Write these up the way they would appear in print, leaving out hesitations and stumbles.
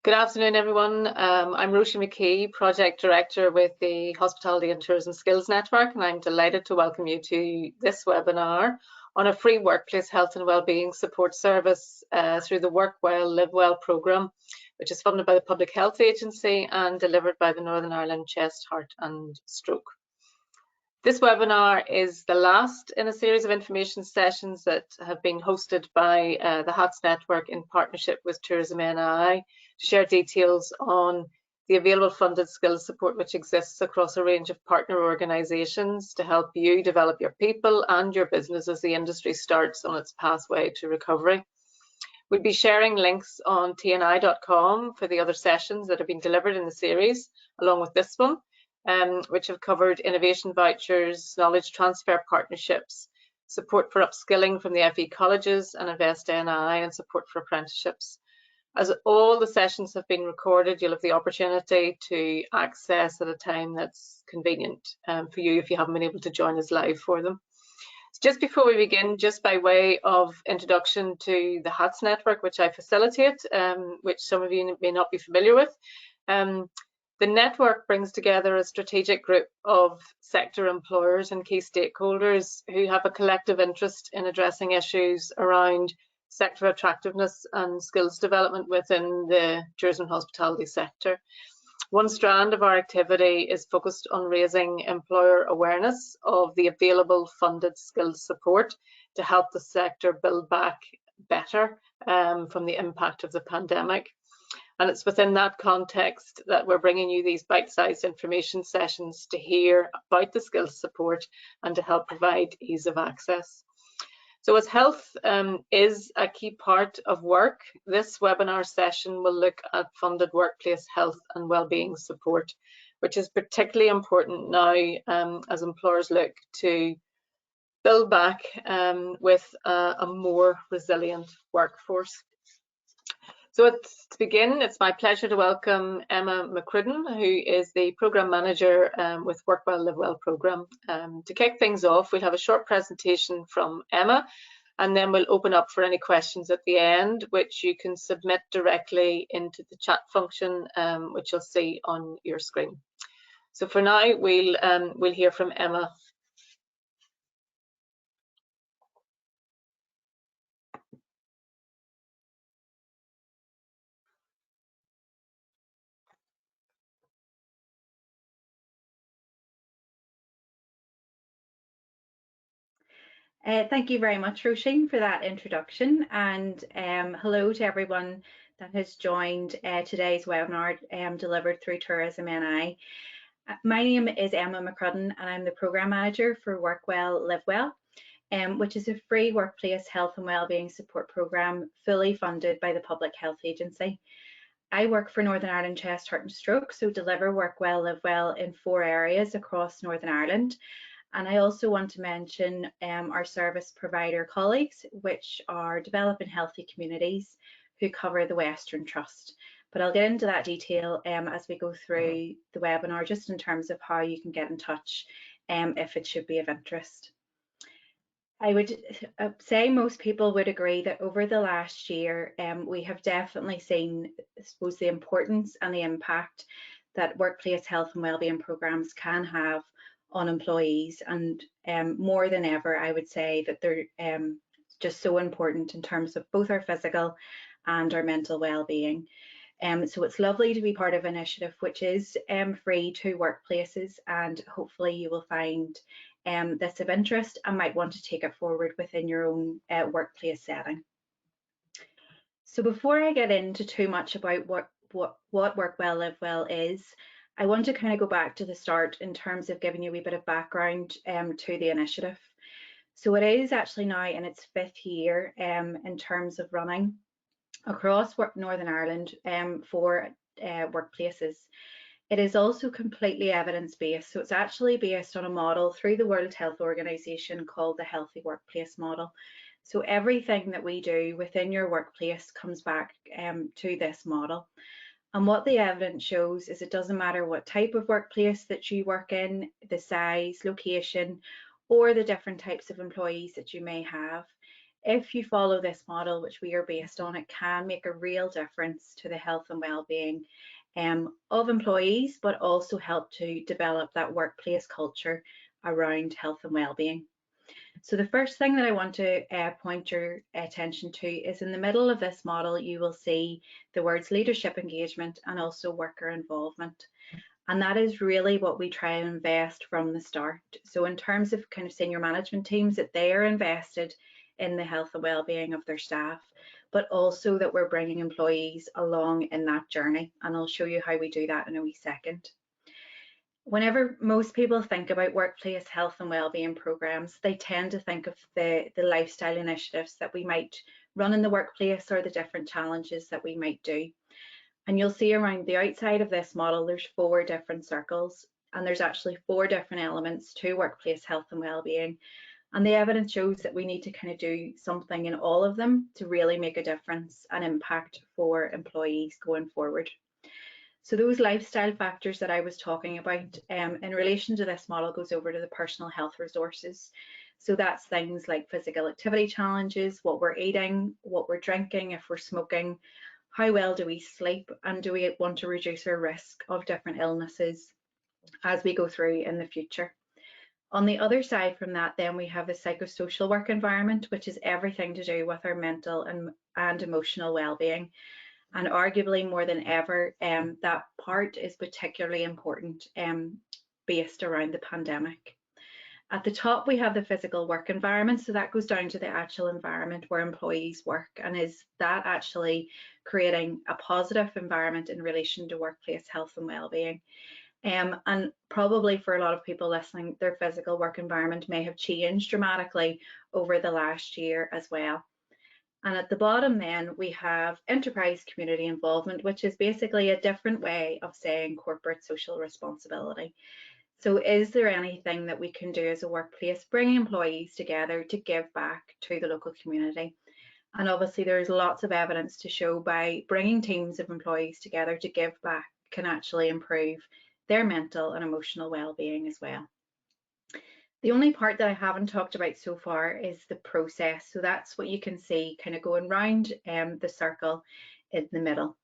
Good afternoon, everyone. I'm Roisin McKee, Project Director with the Hospitality and Tourism Skills Network, and I'm delighted to welcome you to this webinar on a free workplace health and wellbeing support service through the Work Well, Live Well programme, which is funded by the Public Health Agency and delivered by the Northern Ireland Chest, Heart and Stroke. This webinar is the last in a series of information sessions that have been hosted by the HATS Network in partnership with Tourism NI to share details on the available funded skills support which exists across a range of partner organisations to help you develop your people and your business as the industry starts on its pathway to recovery. We'll be sharing links on tni.com for the other sessions that have been delivered in the series, along with this one, which have covered innovation vouchers, knowledge transfer partnerships, support for upskilling from the FE colleges and Invest NI, and support for apprenticeships. As all the sessions have been recorded, you'll have the opportunity to access at a time that's convenient for you if you haven't been able to join us live for them. Just before we begin, just by way of introduction to the HATS network, which I facilitate, which some of you may not be familiar with, the network brings together a strategic group of sector employers and key stakeholders who have a collective interest in addressing issues around sector attractiveness and skills development within the tourism and hospitality sector. One strand of our activity is focused on raising employer awareness of the available funded skills support to help the sector build back better from the impact of the pandemic. And it's within that context that we're bringing you these bite-sized information sessions to hear about the skills support and to help provide ease of access. So as health is a key part of work, this webinar session will look at funded workplace health and wellbeing support, which is particularly important now as employers look to build back with a more resilient workforce. So to begin, it's my pleasure to welcome Emma McCrudden, who is the Programme Manager with Work Well, Live Well programme. To kick things off, we'll have a short presentation from Emma, and then we'll open up for any questions at the end, which you can submit directly into the chat function, which you'll see on your screen. So for now, we'll hear from Emma. Thank you very much, Roisin, for that introduction, and hello to everyone that has joined today's webinar delivered through Tourism NI. My name is Emma McCrudden, and I'm the Programme Manager for Work Well, Live Well, which is a free workplace health and wellbeing support programme fully funded by the Public Health Agency. I work for Northern Ireland Chest, Heart and Stroke, so deliver Work Well, Live Well in 4 areas across Northern Ireland. And I also want to mention our service provider colleagues, which are Developing Healthy Communities, who cover the Western Trust. But I'll get into that detail as we go through the webinar, just in terms of how you can get in touch if it should be of interest. I would say most people would agree that over the last year, we have definitely seen, I suppose, the importance and the impact that workplace health and wellbeing programs can have on employees, and more than ever, I would say that they're just so important in terms of both our physical and our mental well-being. So it's lovely to be part of an initiative which is free to workplaces, and hopefully you will find this of interest and might want to take it forward within your own workplace setting. So before I get into too much about what Work Well, Live Well is, I want to kind of go back to the start in terms of giving you a wee bit of background to the initiative. So it is actually now in its 5th year in terms of running across Northern Ireland for workplaces. It is also completely evidence-based, so it's actually based on a model through the World Health Organization called the Healthy Workplace Model. So everything that we do within your workplace comes back to this model. And what the evidence shows is it doesn't matter what type of workplace that you work in, the size, location, or the different types of employees that you may have. if you follow this model, which we are based on, it can make a real difference to the health and well-being of employees, but also help to develop that workplace culture around health and well-being. So the first thing that I want to point your attention to is in the middle of this model, you will see the words leadership engagement and also worker involvement. And that is really what we try and invest from the start. So in terms of kind of senior management teams, that they are invested in the health and well-being of their staff, but also that we're bringing employees along in that journey. And I'll show you how we do that in a wee second. Whenever most people think about workplace health and wellbeing programs, they tend to think of the lifestyle initiatives that we might run in the workplace or the different challenges that we might do. And you'll see around the outside of this model, there's 4 different circles, and there's actually 4 different elements to workplace health and wellbeing. And the evidence shows that we need to kind of do something in all of them to really make a difference and impact for employees going forward. So those lifestyle factors that I was talking about in relation to this model goes over to the personal health resources. So that's things like physical activity challenges, what we're eating, what we're drinking, if we're smoking, how well do we sleep, and do we want to reduce our risk of different illnesses as we go through in the future. On the other side from that, then we have the psychosocial work environment, which is everything to do with our mental and emotional well-being. And arguably more than ever, that part is particularly important based around the pandemic. At the top, we have the physical work environment. So that goes down to the actual environment where employees work, and is that actually creating a positive environment in relation to workplace health and well-being. And probably for a lot of people listening, their physical work environment may have changed dramatically over the last year as well. And at the bottom then we have enterprise community involvement, which is basically a different way of saying corporate social responsibility. So is there anything that we can do as a workplace, bringing employees together to give back to the local community? And obviously there's lots of evidence to show by bringing teams of employees together to give back can actually improve their mental and emotional well-being as well. The only part that I haven't talked about so far is the process. So that's what you can see kind of going round the circle in the middle,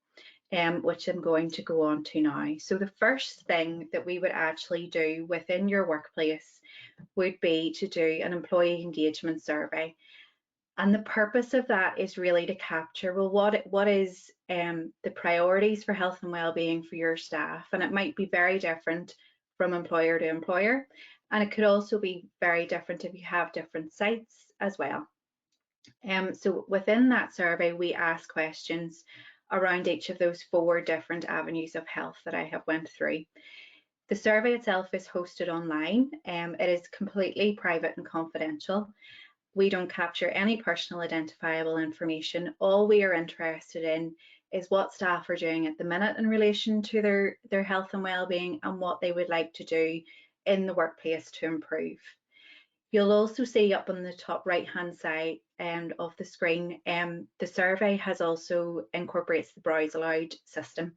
which I'm going to go on to now. So the first thing that we would actually do within your workplace would be to do an employee engagement survey. And the purpose of that is really to capture, well, what is the priorities for health and well-being for your staff? And it might be very different from employer to employer. And it could also be very different if you have different sites as well. So within that survey, we ask questions around each of those 4 different avenues of health that I have went through. The survey itself is hosted online. It is completely private and confidential. We don't capture any personal identifiable information. All we are interested in is what staff are doing at the minute in relation to their health and well-being and what they would like to do in the workplace to improve. You'll also see up on the top right-hand side of the screen, the survey has also incorporates the browse aloud system.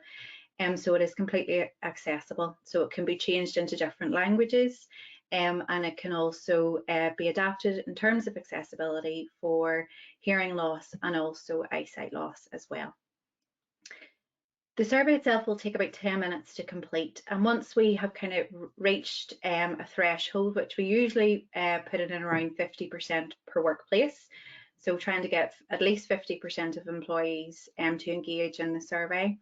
So it is completely accessible. So it can be changed into different languages, and it can also be adapted in terms of accessibility for hearing loss and also eyesight loss as well. The survey itself will take about 10 minutes to complete, and once we have kind of reached a threshold, which we usually put it in around 50% per workplace, so trying to get at least 50% of employees to engage in the survey.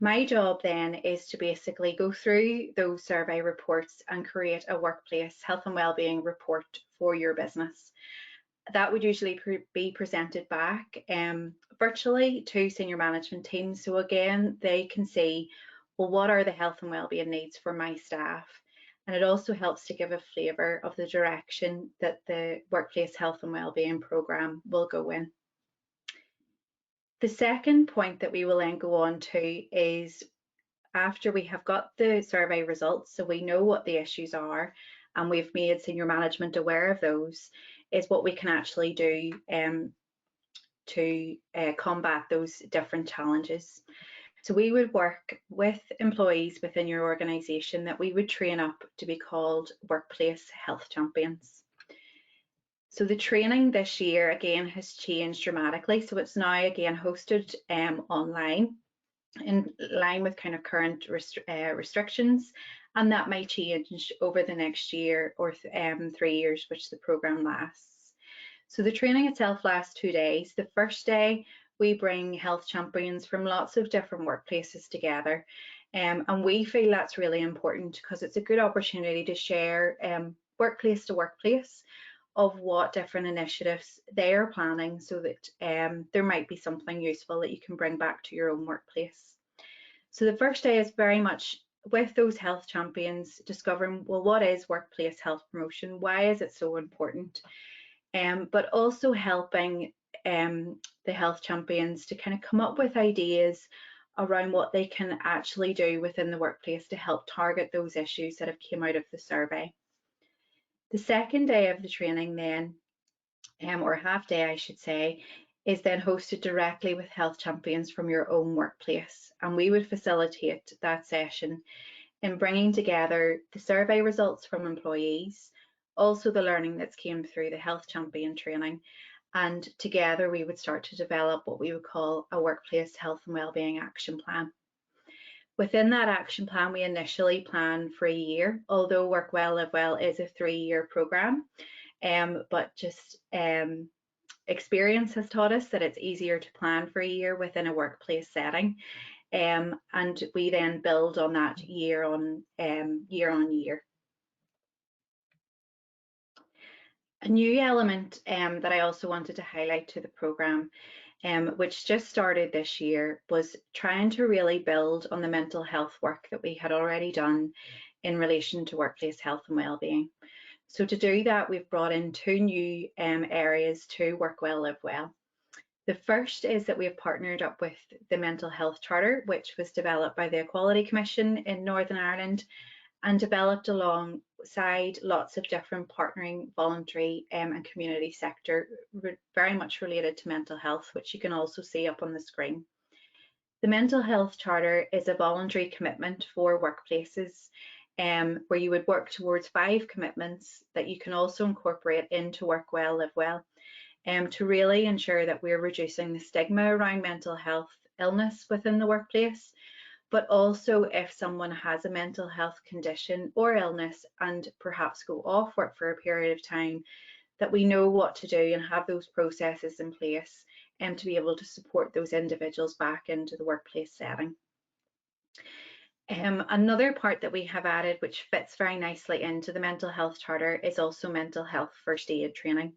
My job then is to basically go through those survey reports and create a workplace health and wellbeing report for your business. That would usually be presented back virtually to senior management teams. So again, they can see, well, what are the health and wellbeing needs for my staff? And it also helps to give a flavour of the direction that the workplace health and wellbeing programme will go in. The second point that we will then go on to is after we have got the survey results, so we know what the issues are and we've made senior management aware of those, is what we can actually do to combat those different challenges. So we would work with employees within your organisation that we would train up to be called workplace health champions. So the training this year again has changed dramatically. So it's now again hosted online in line with kind of current restrictions, and that may change over the next year or 3 years, which the programme lasts. So the training itself lasts 2 days. The first day we bring health champions from lots of different workplaces together, and we feel that's really important because it's a good opportunity to share workplace to workplace of what different initiatives they are planning, so that there might be something useful that you can bring back to your own workplace. So the first day is very much with those health champions discovering, well, what is workplace health promotion? Why is it so important? But also helping the health champions to kind of come up with ideas around what they can actually do within the workplace to help target those issues that have come out of the survey. The second day of the training then, or half day I should say, is then hosted directly with health champions from your own workplace. And we would facilitate that session in bringing together the survey results from employees, also the learning that's came through the health champion training, and together we would start to develop what we would call a workplace health and wellbeing action plan. Within that action plan, we initially plan for a year, although Work Well, Live Well is a 3-year programme, but just experience has taught us that it's easier to plan for a year within a workplace setting, and we then build on that year on year. A new element that I also wanted to highlight to the programme, which just started this year, was trying to really build on the mental health work that we had already done in relation to workplace health and wellbeing. So to do that, we've brought in 2 new areas to Work Well, Live Well. The first is that we have partnered up with the Mental Health Charter, which was developed by the Equality Commission in Northern Ireland and developed alongside lots of different partnering voluntary and community sector, very much related to mental health, which you can also see up on the screen. The Mental Health Charter is a voluntary commitment for workplaces where you would work towards 5 commitments that you can also incorporate into Work Well, Live Well, to really ensure that we're reducing the stigma around mental health illness within the workplace, but also if someone has a mental health condition or illness and perhaps go off work for a period of time, that we know what to do and have those processes in place to be able to support those individuals back into the workplace setting. Another part that we have added, which fits very nicely into the Mental Health Charter, is also mental health first aid training.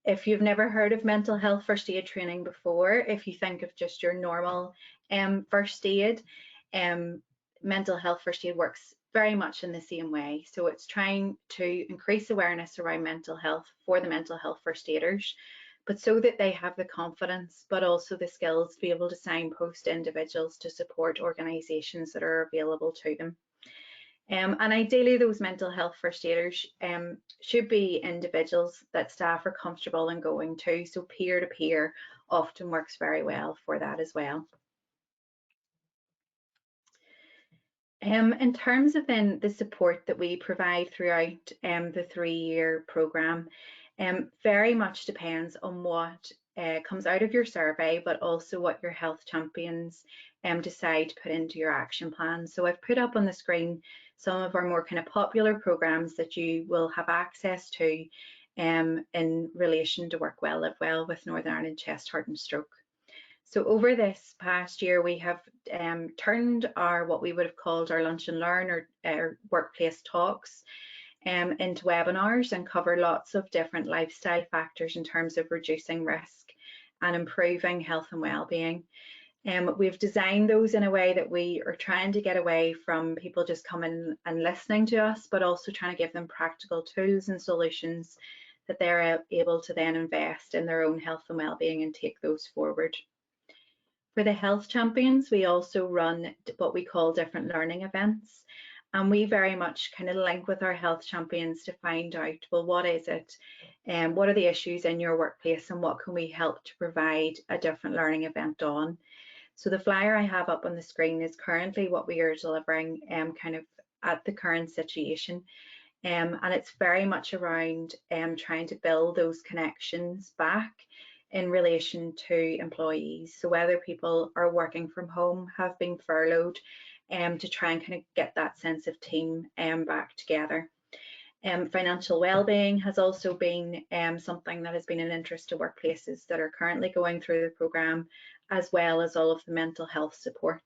If you've never heard of mental health first aid training before, if you think of just your normal first aid, mental health first aid works very much in the same way. So it's trying to increase awareness around mental health for the mental health first aiders, but so that they have the confidence, but also the skills to be able to signpost individuals to support organisations that are available to them. And ideally, those mental health first aiders should be individuals that staff are comfortable in going to. So peer-to-peer often works very well for that as well. In terms of then the support that we provide throughout the 3-year programme, very much depends on what comes out of your survey, but also what your health champions decide to put into your action plan. So I've put up on the screen some of our more kind of popular programmes that you will have access to in relation to Work Well, Live Well with Northern Ireland Chest, Heart and Stroke. So over this past year, we have turned our, what we would have called our lunch and learn or workplace talks into webinars and cover lots of different lifestyle factors in terms of reducing risk and improving health and well-being. We've designed those in a way that we are trying to get away from people just coming and listening to us, but also trying to give them practical tools and solutions that they're able to then invest in their own health and well-being and take those forward. For the health champions, we also run what we call different learning events. And we very much kind of link with our health champions to find out, well, what is it? And what are the issues in your workplace and what can we help to provide a different learning event on? So the flyer I have up on the screen is currently what we are delivering kind of at the current situation. And it's very much around trying to build those connections back in relation to employees. So whether people are working from home, have been furloughed, to try and kind of get that sense of team back together. Financial wellbeing has also been something that has been an interest to workplaces that are currently going through the programme, as well as all of the mental health support.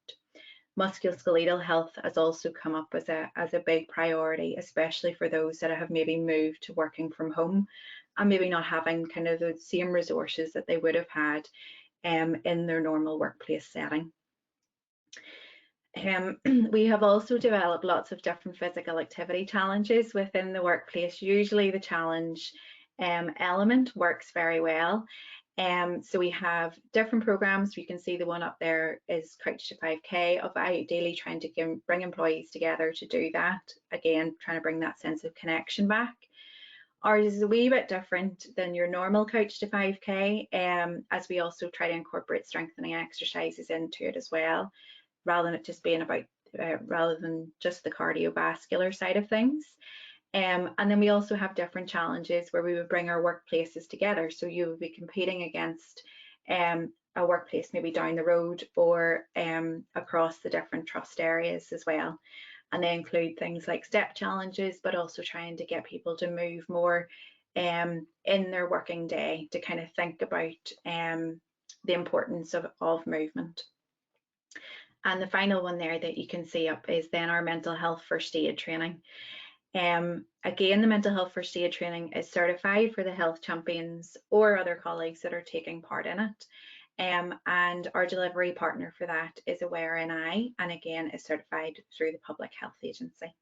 Musculoskeletal health has also come up as a big priority, especially for those that have maybe moved to working from home and maybe not having kind of the same resources that they would have had in their normal workplace setting. We have also developed lots of different physical activity challenges within the workplace. Usually the challenge element works very well. So we have different programs. You can see the one up there is Couch to 5K, of ideally trying to bring employees together to do that. Again, trying to bring that sense of connection back. Ours is a wee bit different than your normal Couch to 5K, as we also try to incorporate strengthening exercises into it as well, rather than it just being about, rather than just the cardiovascular side of things. And then we also have different challenges where we would bring our workplaces together. So you would be competing against a workplace maybe down the road or across the different trust areas as well. And they include things like step challenges, but also trying to get people to move more in their working day, to kind of think about the importance of movement. And the final one there that you can see up is then our mental health first aid training. Again, the mental health first aid training is certified for the health champions or other colleagues that are taking part in it. And our delivery partner for that is Aware NI, and again is certified through the Public Health Agency.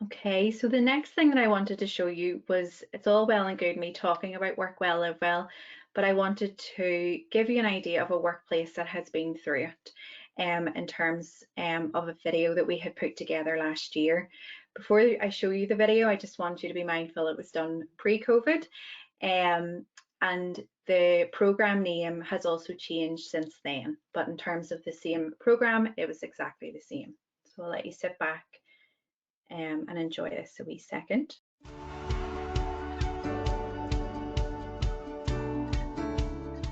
Okay, so the next thing that I wanted to show you was, it's all well and good me talking about work well, live well, but I wanted to give you an idea of a workplace that has been through it in terms of a video that we had put together last year. Before I show you the video, I just want you to be mindful it was done pre-COVID, and the programme name has also changed since then, but in terms of the same programme, it was exactly the same. So I'll let you sit back and enjoy this a wee second.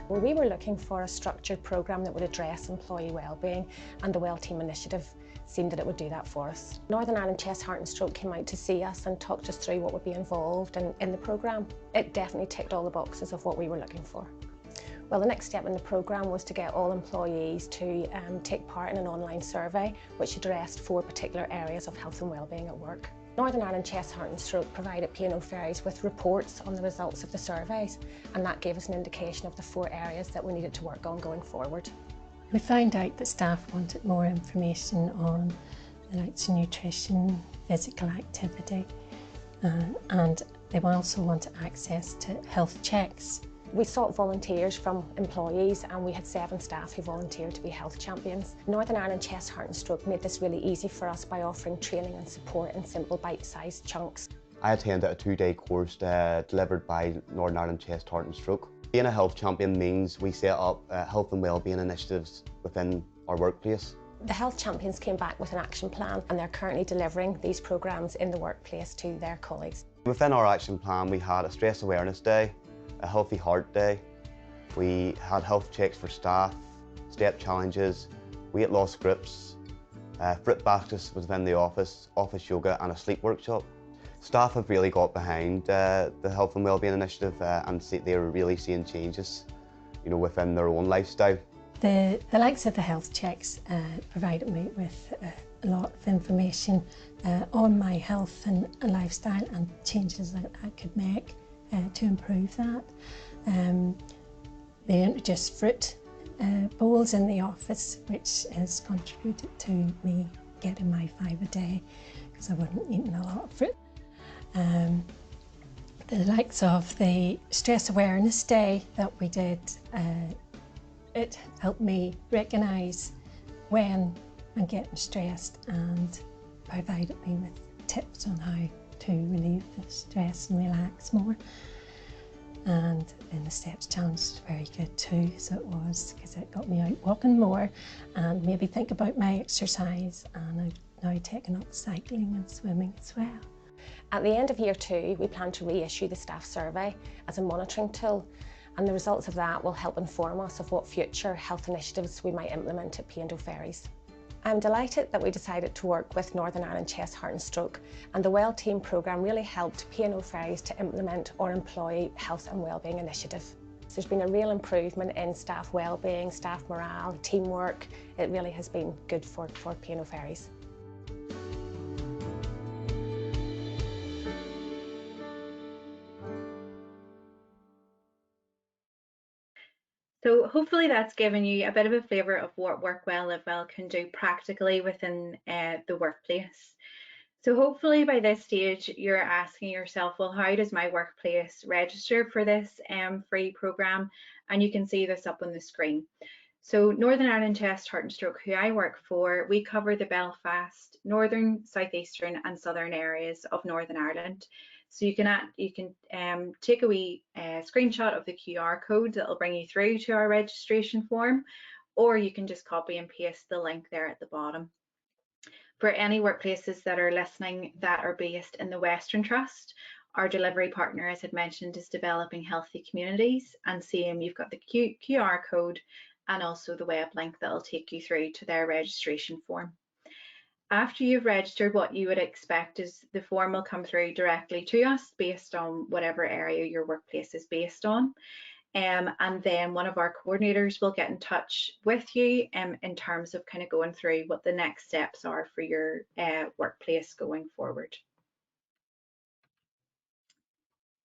Well, we were looking for a structured programme that would address employee wellbeing, and the Well Team initiative seemed that it would do that for us. Northern Ireland Chest, Heart and Stroke came out to see us and talked us through what would be involved in the programme. It definitely ticked all the boxes of what we were looking for. Well, the next step in the programme was to get all employees to take part in an online survey which addressed 4 particular areas of health and wellbeing at work. Northern Ireland Chest, Heart and Stroke provided P&O Ferries with reports on the results of the surveys, and that gave us an indication of the 4 areas that we needed to work on going forward. We found out that staff wanted more information on the likes of nutrition, physical activity, and they also wanted access to health checks. We sought volunteers from employees, and we had 7 staff who volunteered to be health champions. Northern Ireland Chest, Heart and Stroke made this really easy for us by offering training and support in simple bite-sized chunks. I attended a 2-day course delivered by Northern Ireland Chest, Heart and Stroke. Being a health champion means we set up health and wellbeing initiatives within our workplace. The health champions came back with an action plan, and they're currently delivering these programmes in the workplace to their colleagues. Within our action plan, we had a stress awareness day, a healthy heart day, we had health checks for staff, step challenges, weight loss groups, fruit baskets within the office yoga and a sleep workshop. Staff have really got behind the health and wellbeing initiative and they were really seeing changes, within their own lifestyle. The likes of the health checks provided me with a lot of information on my health and lifestyle and changes that I could make to improve that. They introduced fruit bowls in the office, which has contributed to me getting my 5 a day because I wasn't eating a lot of fruit. The likes of the stress awareness day that we did, it helped me recognise when I'm getting stressed and provided me with tips on how to relieve the stress and relax more. And then the steps challenge was very good too, so it was, because it got me out walking more and maybe think about my exercise, and I now taking up cycling and swimming as well. At the end of year 2, we plan to reissue the staff survey as a monitoring tool, and the results of that will help inform us of what future health initiatives we might implement at P&O Ferries. I'm delighted that we decided to work with Northern Ireland Chest, Heart and Stroke, and the Wellbeing programme really helped P&O Ferries to implement our employee health and wellbeing initiative. There's been a real improvement in staff wellbeing, staff morale, teamwork. It really has been good for P&O Ferries. So hopefully that's given you a bit of a flavour of what Work Well, Live Well can do practically within the workplace. So hopefully by this stage you're asking yourself, well, how does my workplace register for this free programme? And you can see this up on the screen. So Northern Ireland Chest, Heart and Stroke, who I work for, we cover the Belfast, Northern, Southeastern and Southern areas of Northern Ireland. So you can take a wee screenshot of the QR code that will bring you through to our registration form, or you can just copy and paste the link there at the bottom. For any workplaces that are listening that are based in the Western Trust, our delivery partner, as I mentioned, is Developing Healthy Communities, and same, you've got the QR code and also the web link that will take you through to their registration form. After you've registered, what you would expect is the form will come through directly to us based on whatever area your workplace is based on. And then one of our coordinators will get in touch with you in terms of kind of going through what the next steps are for your workplace going forward.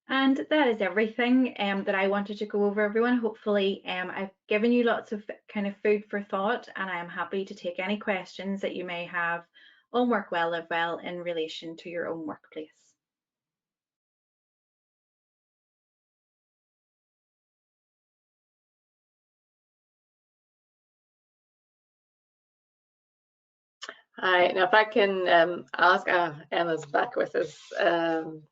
And that is everything that I wanted to go over, everyone. Hopefully I've given you lots of kind of food for thought, and I am happy to take any questions that you may have on Work Well, Live Well in relation to your own workplace. Hi, now if I can ask, Emma's back with us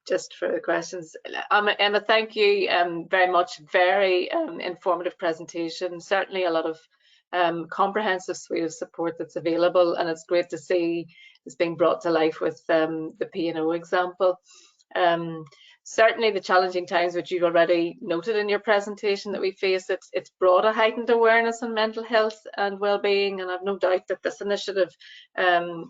just for the questions. Emma, thank you very much. Very informative presentation. Certainly a lot of comprehensive suite of support that's available, and it's great to see it's being brought to life with the P&O example. Certainly the challenging times which you've already noted in your presentation that we face, it's brought a heightened awareness on mental health and well-being, and I've no doubt that this initiative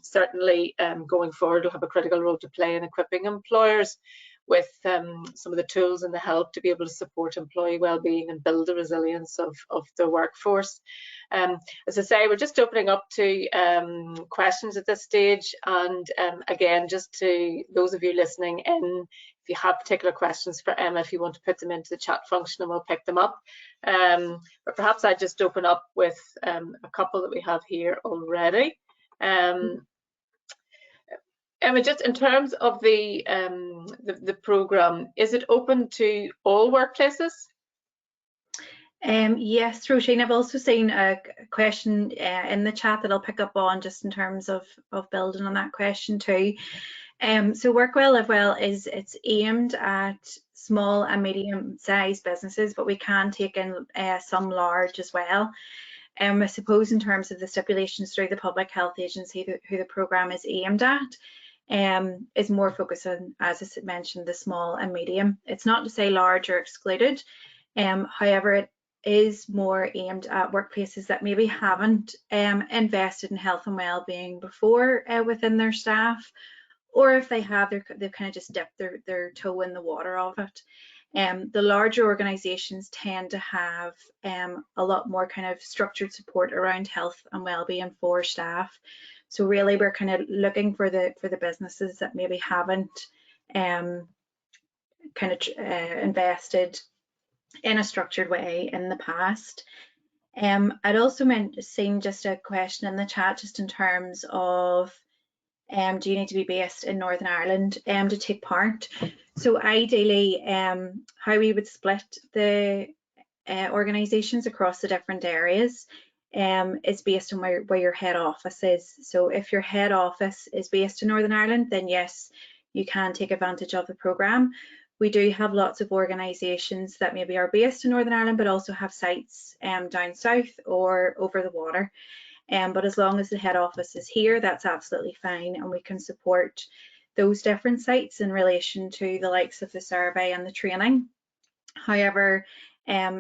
certainly going forward will have a critical role to play in equipping employers with some of the tools and the help to be able to support employee well-being and build the resilience of the workforce. As I say, we're just opening up to questions at this stage, and again, just to those of you listening in, if you have particular questions for Emma, if you want to put them into the chat function and we'll pick them up. But perhaps I just open up with a couple that we have here already. Emma, just in terms of the programme, is it open to all workplaces? Yes, Roisin, I've also seen a question in the chat that I'll pick up on just in terms of building on that question too. So Work Well, Live Well it's aimed at small and medium-sized businesses, but we can take in some large as well. I suppose in terms of the stipulations through the Public Health Agency, who the programme is aimed at, is more focused on, as I mentioned, the small and medium. It's not to say large are excluded. However, it is more aimed at workplaces that maybe haven't invested in health and well-being before within their staff, or if they have, they've kind of just dipped their toe in the water of it. The larger organisations tend to have a lot more kind of structured support around health and well-being for staff. So really, we're kind of looking for the businesses that maybe haven't invested in a structured way in the past. I'd also seen just a question in the chat just in terms of do you need to be based in Northern Ireland to take part? So ideally, how we would split the organisations across the different areas is based on where your head office is. So if your head office is based in Northern Ireland, then yes, you can take advantage of the programme. We do have lots of organisations that maybe are based in Northern Ireland but also have sites down south or over the water. but as long as the head office is here, that's absolutely fine, and we can support those different sites in relation to the likes of the survey and the training. However,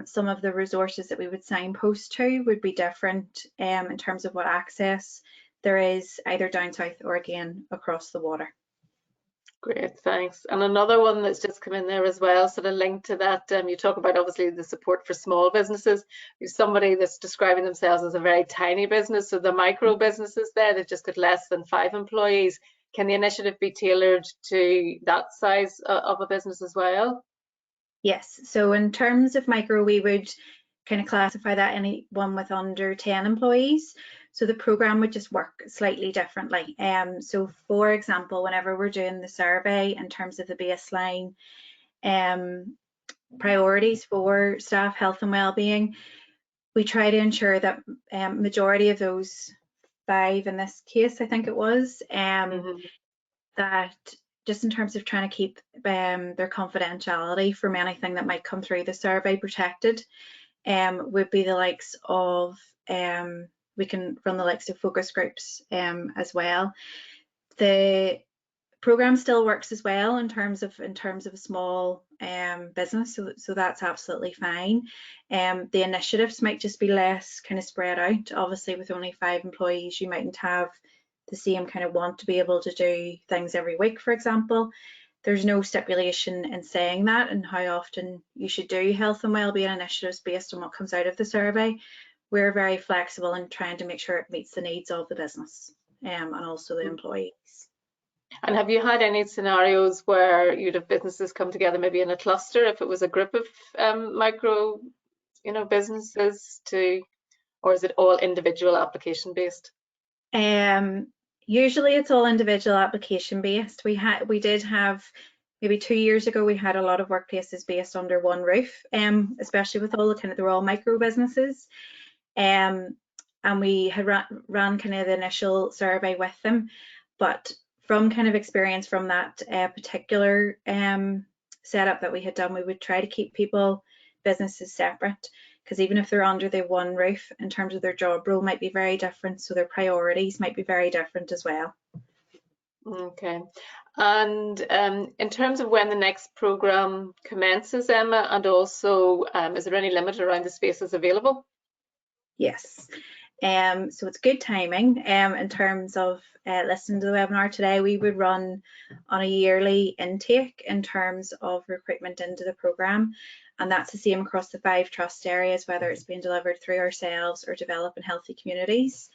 some of the resources that we would signpost to would be different in terms of what access there is either down south or again across the water. Great, thanks. And another one that's just come in there as well, sort of linked to that, you talk about obviously the support for small businesses. There's somebody that's describing themselves as a very tiny business, so the micro businesses there, they've just got less than 5 employees. Can the initiative be tailored to that size of a business as well? Yes, so in terms of micro, we would kind of classify that anyone with under 10 employees. So the program would just work slightly differently. So for example, whenever we're doing the survey in terms of the baseline priorities for staff health and wellbeing, we try to ensure that majority of those 5 in this case, I think it was, that just in terms of trying to keep their confidentiality from anything that might come through the survey protected, would be the likes of, we can run the likes of focus groups as well. The program still works as well in terms of a small business, so that's absolutely fine. The initiatives might just be less kind of spread out. Obviously, with only 5 employees, you mightn't have the same kind of want to be able to do things every week, for example. There's no stipulation in saying that and how often you should do health and wellbeing initiatives based on what comes out of the survey. We're very flexible in trying to make sure it meets the needs of the business and also the employees. And have you had any scenarios where you'd have businesses come together maybe in a cluster, if it was a group of micro, businesses or is it all individual application based? Usually it's all individual application based. We did have maybe 2 years ago, we had a lot of workplaces based under one roof, especially with all the they're all micro businesses. And we had ran kind of the initial survey with them, but from kind of experience from that particular setup that we had done, we would try to keep businesses separate, because even if they're under the one roof, in terms of their job role might be very different, so their priorities might be very different as well. Okay, and in terms of when the next programme commences, Emma, and also is there any limit around the spaces available? Yes, so it's good timing in terms of listening to the webinar today. We would run on a yearly intake in terms of recruitment into the programme, and that's the same across the 5 trust areas, whether it's being delivered through ourselves or developing healthy communities.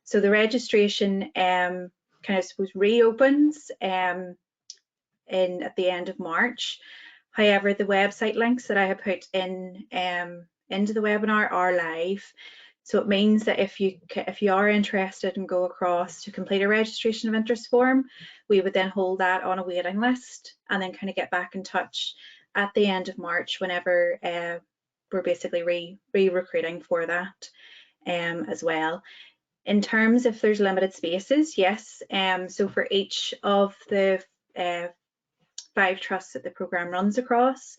So the registration kind of reopens at the end of March. However, the website links that I have put in into the webinar are live. So it means that if you are interested and go across to complete a registration of interest form, we would then hold that on a waiting list and then kind of get back in touch at the end of March whenever we're basically re-recruiting for that as well. In terms if there's limited spaces, yes. So for each of the 5 trusts that the programme runs across,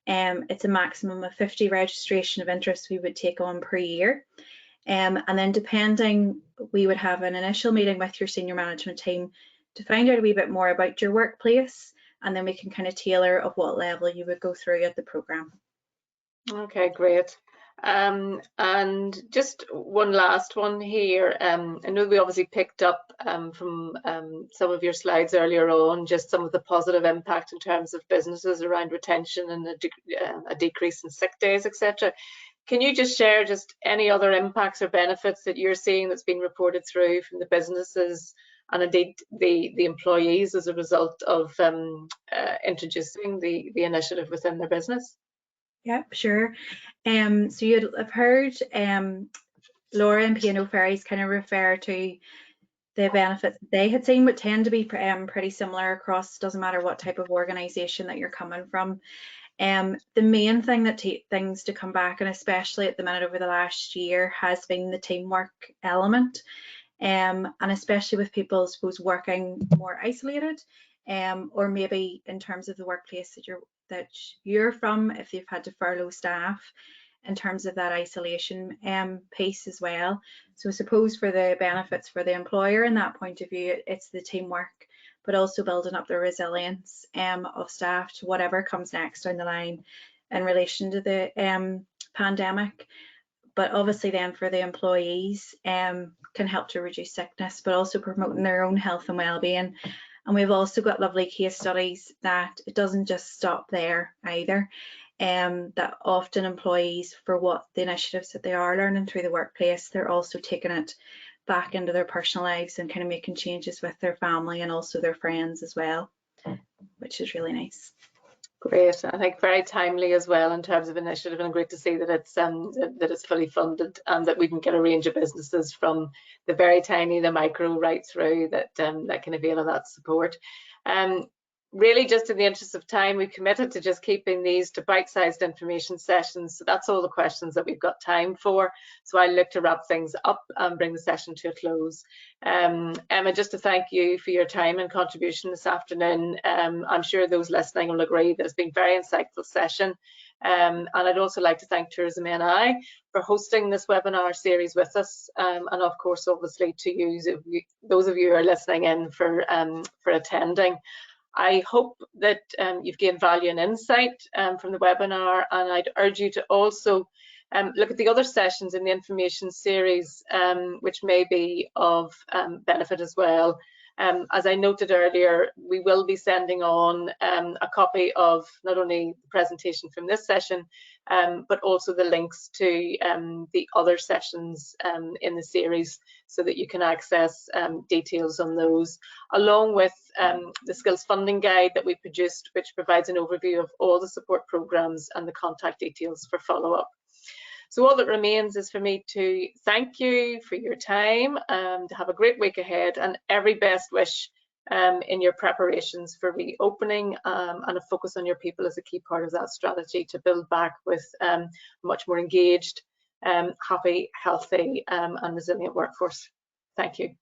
it's a maximum of 50 registration of interest we would take on per year. And then depending, we would have an initial meeting with your senior management team to find out a wee bit more about your workplace, and then we can kind of tailor of what level you would go through at the programme. Okay, great. And just one last one here. I know we obviously picked up from some of your slides earlier on just some of the positive impact in terms of businesses around retention and a decrease in sick days, etc. Can you just share just any other impacts or benefits that you're seeing that's been reported through from the businesses and indeed the employees as a result of introducing the initiative within their business? Yep, sure. So you'd have heard Laura and P&O Ferries kind of refer to the benefits they had seen, but tend to be pretty similar across, doesn't matter what type of organisation that you're coming from. The main thing that things to come back, and especially at the minute over the last year, has been the teamwork element, and especially with people, I suppose, working more isolated, or maybe in terms of the workplace that you're from, if you've had to furlough staff, in terms of that isolation piece as well. So I suppose for the benefits for the employer in that point of view, it's the teamwork, but also building up the resilience of staff to whatever comes next down the line in relation to the pandemic. But obviously then for the employees, can help to reduce sickness, but also promoting their own health and well-being. And we've also got lovely case studies that it doesn't just stop there either. That often employees, for what the initiatives that they are learning through the workplace, they're also taking it back into their personal lives and kind of making changes with their family and also their friends as well, which is really nice. Great. I think very timely as well in terms of initiative, and great to see that it's fully funded and that we can get a range of businesses from the very tiny, the micro, right through that can avail of that support. Really, just in the interest of time, we've committed to just keeping these to bite-sized information sessions. So that's all the questions that we've got time for. So I look to wrap things up and bring the session to a close. Emma, just to thank you for your time and contribution this afternoon. I'm sure those listening will agree that it's been a very insightful session. And I'd also like to thank Tourism NI for hosting this webinar series with us, and of course, obviously, to you, those of you who are listening in for attending. I hope that you've gained value and insight from the webinar, and I'd urge you to also look at the other sessions in the information series, which may be of benefit as well. As I noted earlier, we will be sending on a copy of not only the presentation from this session, but also the links to the other sessions in the series, so that you can access details on those, along with the skills funding guide that we produced, which provides an overview of all the support programs and the contact details for follow-up. So all that remains is for me to thank you for your time, to have a great week ahead, and every best wish in your preparations for reopening, and a focus on your people as a key part of that strategy to build back with a much more engaged, happy, healthy and resilient workforce. Thank you.